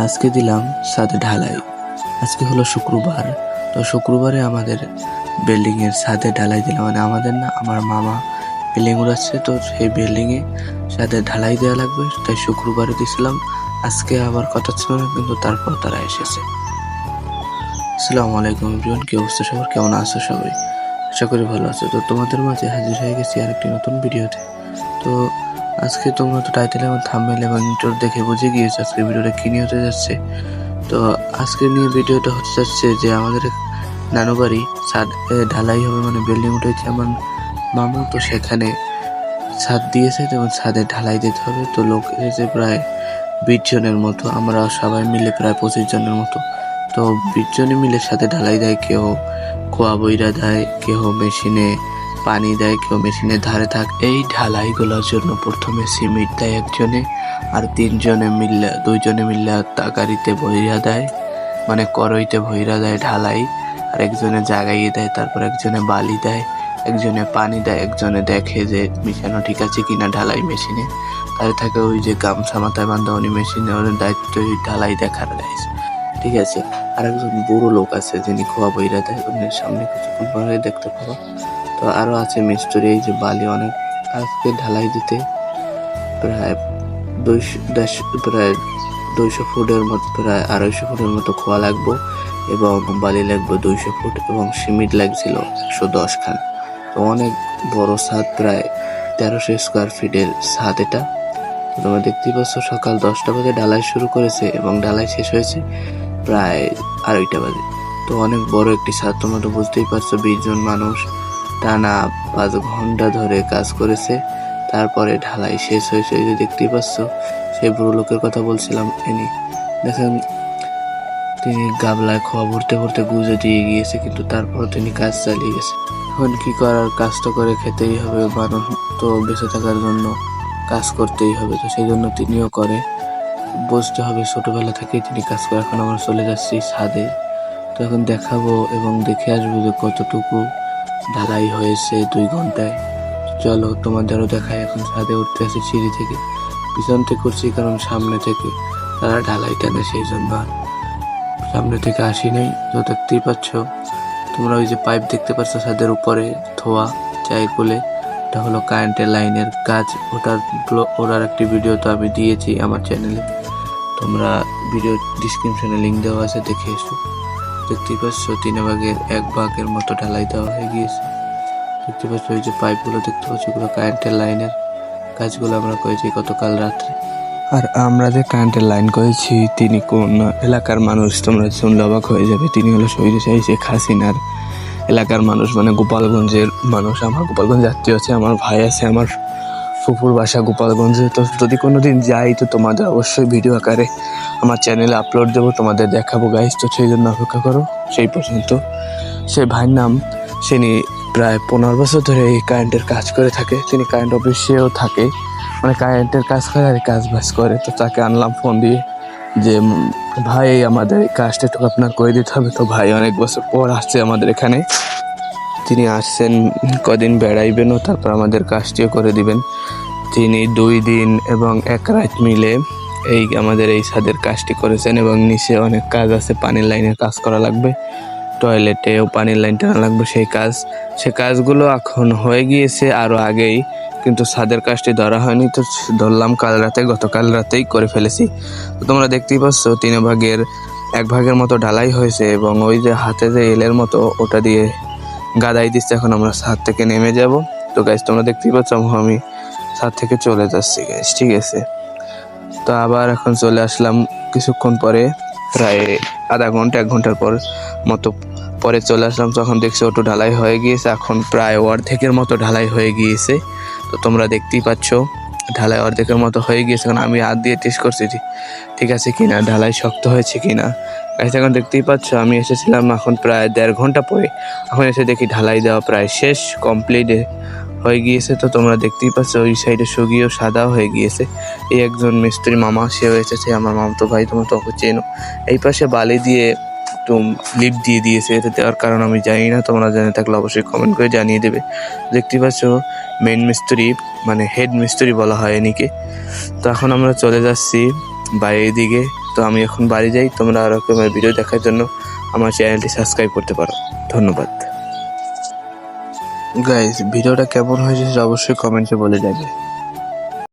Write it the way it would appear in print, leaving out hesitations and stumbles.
আজকে দিলাম ছাদে ঢালাই। আজকে হলো শুক্রবার। তো শুক্রবারে আমাদের বিল্ডিং এর ছাদে ঢালাই দিলাম, মানে আমাদের না, আমার মামা বিল্ডিং উড়াচ্ছে, তো সেই বিল্ডিং এ ছাদে ঢালাই দেওয়া লাগবে, তাই শুক্রবারে দিছিলাম। আজকে আবার কথা ছিল না, কিন্তু তারপর তারা এসেছে। আসসালামু আলাইকুম এভরিওয়ান, কি অবস্থা সবার, কেমন আছো সবাই? আশা করি ভালো আছো। তো তোমাদের মাঝে হাজির হয়ে গেছি আরেকটি নতুন ভিডিওতে। তো আজকে তোমরা তো টাইটেল এবং থাম্বনেল এবং ইন্ট্রো দেখে বুঝে গিয়েছো আজকে ভিডিওটা কি নিয়ে হতে যাচ্ছে। তো আজকে নিয়ে ভিডিওটা হতে যাচ্ছে যে আমাদের নানু বাড়ি ছাদ ঢালাই হবে, মানে বিল্ডিং উঠেছে আমার মামু, তো সেখানে ছাদ দিয়েছে, এবং ছাদে ঢালাই দিতে হবে। তো লোক এসেছে প্রায় 20 জনের মতো, আমরা সবাই মিলে প্রায় 25 জনের মতো। তো 20 জনে মিলে সাথে ঢালাই দেয়, কেউ খোয়া বইরা দেয়, কেউ মেশিনে পানি দেয়, কেউ মেশিনের ধারে থাক। এই ঢালাইগুলোর জন্য প্রথমে সিমেন্ট দেয় একজনে, আর 2জনে মিললে গাড়িতে ভইরা দেয়, মানে করইতে ভইরা দেয় ঢালাই, আর একজনে জাগাইয়ে দেয়, তারপর একজনে বালি দেয়, একজনে পানি দেয়, একজনে দেখে যে মিশানো ঠিক আছে কিনা ঢালাই মেশিনে। তার থাকে ওই যে গামছা মাথায় বান্ধা, উনি মেশিনে ওর দায়িত্ব ঢালাই দেখার গাইস, ঠিক আছে। আর একজন বুড়ো লোক আছে যিনি খোয়া বইরা দেয়, উনি সামনে কিছুক্ষণ পরে দেখতে পাবো। তো আরো আছে মিস্ত্রি, এই যে বালি অনেক, আজকে ঢালাই দিতে প্রায় 200 ফুটের মতো, প্রায় 250 ফুটের মতো খোয়া লাগবো, এবং বালি লাগবে 200 ফুট, এবং সিমেন্ট লাগছিল 110 খান। তো অনেক বড় ছাদ, প্রায় 1300 স্কোয়ার ফিটের ছাদ এটা। তোমরা দেখতেই পাচ্ছ সকাল 10টা বাজে ঢালাই শুরু করেছে, এবং ঢালাই শেষ হয়েছে প্রায় 2:30 বাজে। তো অনেক বড় একটি ছাদ, তোমরা তো বুঝতেই পারছো। 20 জন মানুষ টানা 5 ঘন্টা ধরে কাজ করেছে, তারপরে ঢালাই শেষ হয়েছে। এই যে দেখতেই পাচ্ছ, সেই বুড়ো লোকের কথা বলছিলাম, ইনি দেখেন, তিনি গাবলায় খোয়া ভরতে ভরতে গুজে দিয়ে গিয়েছে, কিন্তু তারপর তিনি কাজ চালিয়ে গেছে। এখন কি করার, কাজ তো করে খেতেই হবে, মানুষ তো বেঁচে থাকার জন্য কাজ করতেই হবে, তো সেই জন্য তিনিও করে, বুঝতে হবে, ছোটবেলা থেকেই তিনি কাজ করে। এখন আমরা চলে যাচ্ছি ছাদে, তো এখন দেখাবো এবং দেখে আসবো যে কতটুকু ঢালাই হয়েছে 2 ঘন্টায়। চলো তোমাদেরও দেখায়। এখন ছাদে উঠতে আছে সিঁড়ি থেকে, পিছন থেকে করছি কারণ সামনে থেকে তারা ঢালাই টানে, সেই জন্য আর সামনে থেকে আসি নাই। তো দেখতেই পাচ্ছ তোমরা, ওই যে পাইপ দেখতে পাচ্ছ ছাদের উপরে ধোয়া চাই বলে, এটা হলো কারেন্টের লাইনের কাজ। ওটার একটি ভিডিও তো আমি দিয়েছি আমার চ্যানেলে, তোমরা ভিডিও ডিসক্রিপশনে লিঙ্ক দেওয়া আছে, দেখে এসো। দেখতেই পাচ্ছ 1 ভাগের মতো ঢালাই দেওয়া হয়ে গিয়েছে। দেখতে পাচ্ছ ওই যে পাইপগুলো দেখতে পাচ্ছ, ওগুলো কারেন্টের লাইনের কাজগুলো আমরা করেছি গতকাল রাত্রে। আর আমরা যে কারেন্টের লাইন করেছি, তিনি কোন এলাকার মানুষ তোমরা শুনলে অবাক হয়ে যাবে। তিনি হলো স্বৈরাচারী শেখ হাসিনার এলাকার মানুষ, মানে গোপালগঞ্জের মানুষ। আমার গোপালগঞ্জ আত্মীয় আছে, আমার ভাই আছে, আমার ফুফুর বাসা গোপালগঞ্জে। তো যদি কোনোদিন যাই, তো তোমাদের অবশ্যই ভিডিও আকারে আমার চ্যানেলে আপলোড দেবো, তোমাদের দেখাবো গাইস। তো সেই জন্য অপেক্ষা করো সেই পর্যন্ত। সেই ভাইয়ের নাম, তিনি প্রায় 15 বছর ধরে এই কারেন্টের কাজ করে থাকে। তিনি কারেন্ট অফিসেও থাকে, মানে কারেন্টের কাজ করে আর কাজ বাজ করে। তো তাকে আনলাম ফোন দিয়ে যে ভাই আমাদের এই কাজটা একটু আপনার করে দিতে হবে। তো ভাই অনেক বছর পর আসছে আমাদের এখানে, তিনি আসছেন কদিন বেড়াইবেনও, তারপর আমাদের কাজটিও করে দিবেন। তিনি 2 দিন এবং 1 রাত মিলে আমাদের এই ছাদের কাজটি করেছেন, এবং নিচে অনেক কাজ আছে, পানির লাইনের কাজ করা লাগবে, টয়লেটেও পানির লাইন টানা লাগবে। সেই কাজগুলো এখন হয়ে গিয়েছে আরো আগেই, কিন্তু ছাদের কাজটি ধরা হয়নি। তো ধরলাম গতকাল রাতেই করে ফেলেছি। তো তোমরা দেখতেই পাচ্ছ 1 ভাগের মতো ঢালাই হয়েছে, এবং ওই যে হাতে যে এলের মতো ওটা দিয়ে গাদাই দিচ্ছে। এখন আমরা ছাদ থেকে নেমে যাব। তো গাইস তোমরা দেখতেই পাচ্ছ আমি ছাদ থেকে চলে যাচ্ছি গাইস, ঠিক আছে। তো আবার এখন চলে আসলাম কিছুক্ষণ পরে, প্রায় আধা ঘন্টা 1 ঘন্টার মতো পরে চলে আসলাম। তখন দেখছি ওটু ঢালাই হয়ে গিয়েছে, এখন প্রায় অর্ধেকের মতো ঢালাই হয়ে গিয়েছে। তো তোমরা দেখতেই পাচ্ছ ঢালাই অর্ধেকের মতো হয়ে গিয়েছে। কারণ আমি হাত দিয়ে টেস্ট করছি ঠিক আছে কিনা, ঢালাই শক্ত হয়েছে কিনা। এখন দেখতেই পাচ্ছ আমি এসেছিলাম এখন প্রায় 1.5 ঘন্টা পরে, এখন এসে দেখি ঢালাই দেওয়া প্রায় শেষ, কমপ্লিট হয়ে গিয়েছে। তো তোমরা দেখতেই পাচ্ছ ওই সাইডে শুকিয়েও সাদাও হয়ে গিয়েছে। এই একজন মিস্ত্রি মামা, সেও এসেছে, আমার মামাতো ভাই, তোমরা তো চেনো। এই পাশে বালি দিয়ে একটু লিপ দিয়ে দিয়েছে, এটা দেওয়ার কারণ আমি জানি না, তোমরা জেনে থাকলে অবশ্যই কমেন্ট করে জানিয়ে দেবে। দেখতেই পাচ্ছ মেইন মিস্ত্রি, মানে হেড মিস্ত্রি বলা হয় এনিকে। তো এখন আমরা চলে যাচ্ছি বাইরের দিকে, তো আমি এখন বাড়ি যাই। তোমরা আরো রকমের ভিডিও দেখার জন্য আমার চ্যানেলটি সাবস্ক্রাইব করতে পারো। ধন্যবাদ। গাইস, ভিডিওটা কেমন হয়েছে সেটা অবশ্যই কমেন্টে বলে যাবে।